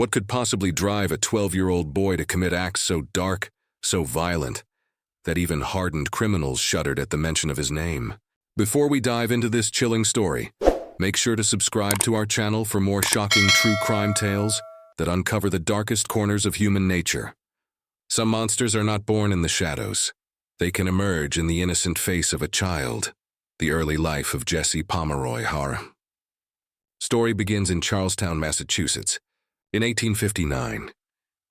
What could possibly drive a 12-year-old boy to commit acts so dark, so violent, that even hardened criminals shuddered at the mention of his name? Before we dive into this chilling story, make sure to subscribe to our channel for more shocking true crime tales that uncover the darkest corners of human nature. Some monsters are not born in the shadows. They can emerge in the innocent face of a child. The early life of Jesse Pomeroy horror. Story begins in Charlestown, Massachusetts. In 1859,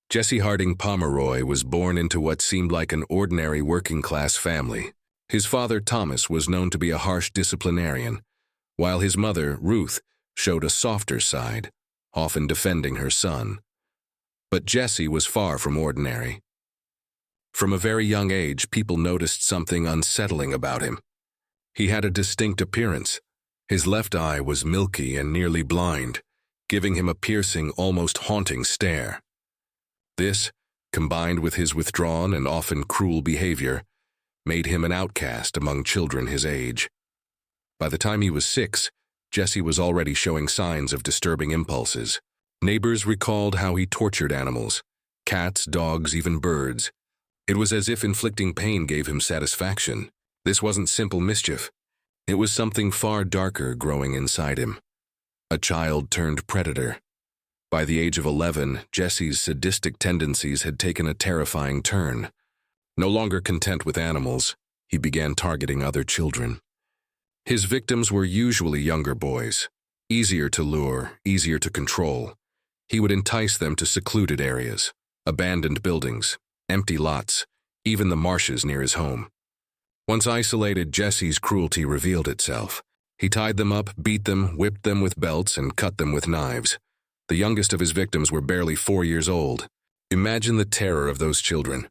Jesse Harding Pomeroy was born into what seemed like an ordinary working-class family. His father, Thomas, was known to be a harsh disciplinarian, while his mother, Ruth, showed a softer side, often defending her son. But Jesse was far from ordinary. From a very young age, people noticed something unsettling about him. He had a distinct appearance. His left eye was milky and nearly blind, giving him a piercing, almost haunting stare. This, combined with his withdrawn and often cruel behavior, made him an outcast among children his age. By the time he was 6, Jesse was already showing signs of disturbing impulses. Neighbors recalled how he tortured animals, cats, dogs, even birds. It was as if inflicting pain gave him satisfaction. This wasn't simple mischief. It was something far darker growing inside him. A child turned predator. By the age of 11, Jesse's sadistic tendencies had taken a terrifying turn. No longer content with animals, he began targeting other children. His victims were usually younger boys, easier to lure, easier to control. He would entice them to secluded areas, abandoned buildings, empty lots, even the marshes near his home. Once isolated, Jesse's cruelty revealed itself. He tied them up, beat them, whipped them with belts, and cut them with knives. The youngest of his victims were barely 4 years old. Imagine the terror of those children,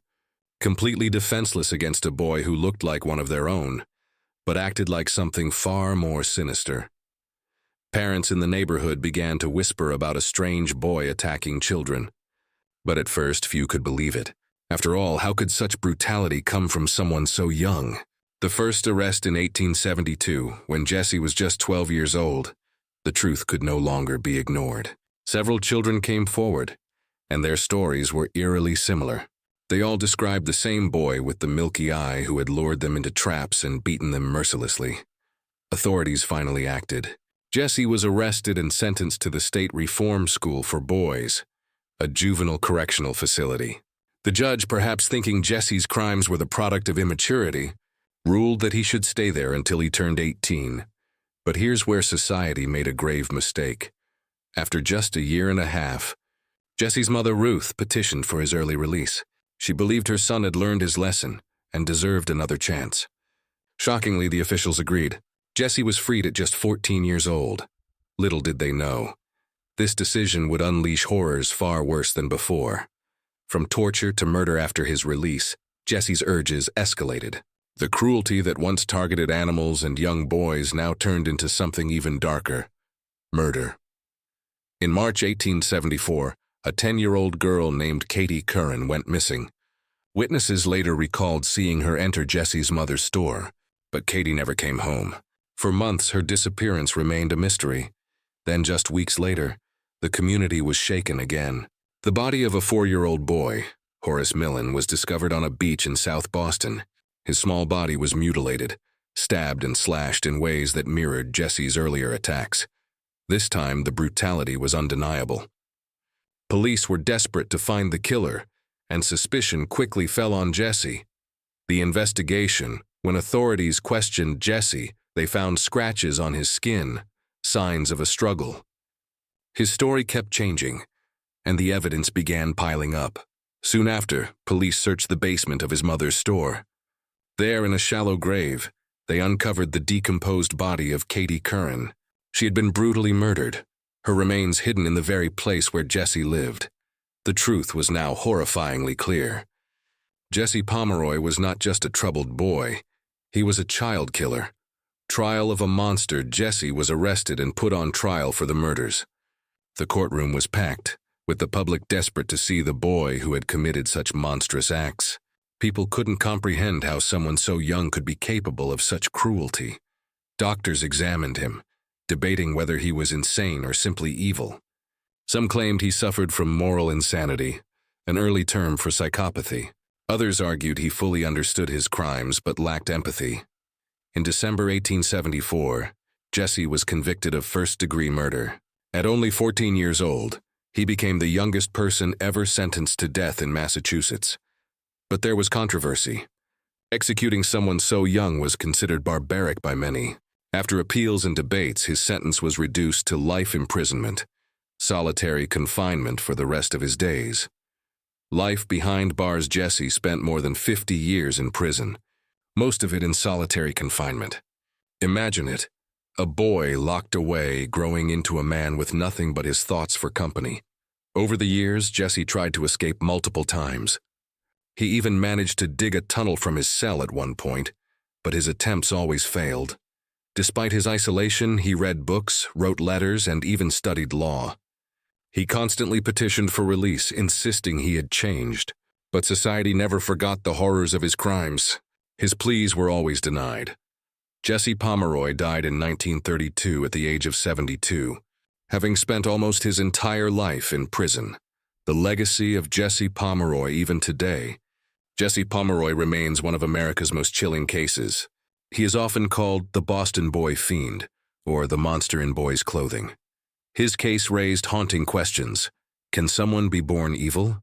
completely defenseless against a boy who looked like one of their own, but acted like something far more sinister. Parents in the neighborhood began to whisper about a strange boy attacking children. But at first, few could believe it. After all, how could such brutality come from someone so young? The first arrest in 1872, when Jesse was just 12 years old, the truth could no longer be ignored. Several children came forward, and their stories were eerily similar. They all described the same boy with the milky eye who had lured them into traps and beaten them mercilessly. Authorities finally acted. Jesse was arrested and sentenced to the State Reform School for Boys, a juvenile correctional facility. The judge, perhaps thinking Jesse's crimes were the product of immaturity, ruled that he should stay there until he turned 18. But here's where society made a grave mistake. After just a year and a half, Jesse's mother, Ruth, petitioned for his early release. She believed her son had learned his lesson and deserved another chance. Shockingly, the officials agreed. Jesse was freed at just 14 years old. Little did they know, this decision would unleash horrors far worse than before. From torture to murder after his release, Jesse's urges escalated. The cruelty that once targeted animals and young boys now turned into something even darker: murder. In March 1874, a 10-year-old girl named Katie Curran went missing. Witnesses later recalled seeing her enter Jesse's mother's store, but Katie never came home. For months, her disappearance remained a mystery. Then, just weeks later, the community was shaken again. The body of a 4-year-old boy, Horace Millen, was discovered on a beach in South Boston. His small body was mutilated, stabbed and slashed in ways that mirrored Jesse's earlier attacks. This time, the brutality was undeniable. Police were desperate to find the killer, and suspicion quickly fell on Jesse. The investigation, when authorities questioned Jesse, they found scratches on his skin, signs of a struggle. His story kept changing, and the evidence began piling up. Soon after, police searched the basement of his mother's store. There, in a shallow grave, they uncovered the decomposed body of Katie Curran. She had been brutally murdered, her remains hidden in the very place where Jesse lived. The truth was now horrifyingly clear. Jesse Pomeroy was not just a troubled boy, he was a child killer. Trial of a monster, Jesse was arrested and put on trial for the murders. The courtroom was packed, with the public desperate to see the boy who had committed such monstrous acts. People couldn't comprehend how someone so young could be capable of such cruelty. Doctors examined him, debating whether he was insane or simply evil. Some claimed he suffered from moral insanity, an early term for psychopathy. Others argued he fully understood his crimes but lacked empathy. In December 1874, Jesse was convicted of first-degree murder. At only 14 years old, he became the youngest person ever sentenced to death in Massachusetts. But there was controversy. Executing someone so young was considered barbaric by many. After appeals and debates, his sentence was reduced to life imprisonment, solitary confinement for the rest of his days. Life behind bars. Jesse spent more than 50 years in prison, most of it in solitary confinement. Imagine it, a boy locked away, growing into a man with nothing but his thoughts for company. Over the years, Jesse tried to escape multiple times. He even managed to dig a tunnel from his cell at one point, but his attempts always failed. Despite his isolation, he read books, wrote letters, and even studied law. He constantly petitioned for release, insisting he had changed. But society never forgot the horrors of his crimes. His pleas were always denied. Jesse Pomeroy died in 1932 at the age of 72, having spent almost his entire life in prison. The legacy of Jesse Pomeroy even today. Jesse Pomeroy remains one of America's most chilling cases. He is often called the Boston Boy Fiend, or the monster in boy's clothing. His case raised haunting questions. Can someone be born evil?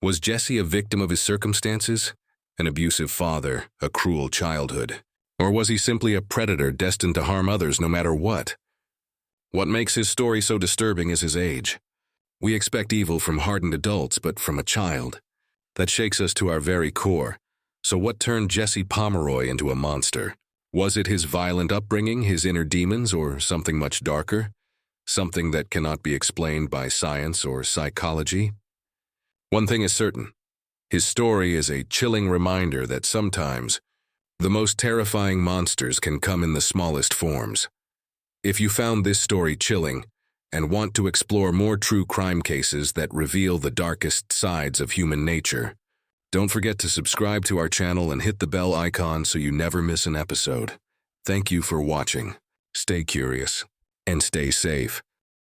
Was Jesse a victim of his circumstances? An abusive father, a cruel childhood? Or was he simply a predator destined to harm others no matter what? What makes his story so disturbing is his age. We expect evil from hardened adults, but from a child. That shakes us to our very core. So what turned Jesse Pomeroy into a monster? Was it his violent upbringing, his inner demons, or something much darker? Something that cannot be explained by science or psychology? One thing is certain. His story is a chilling reminder that sometimes the most terrifying monsters can come in the smallest forms. If you found this story chilling and want to explore more true crime cases that reveal the darkest sides of human nature, don't forget to subscribe to our channel and hit the bell icon so you never miss an episode. Thank you for watching. Stay curious and stay safe.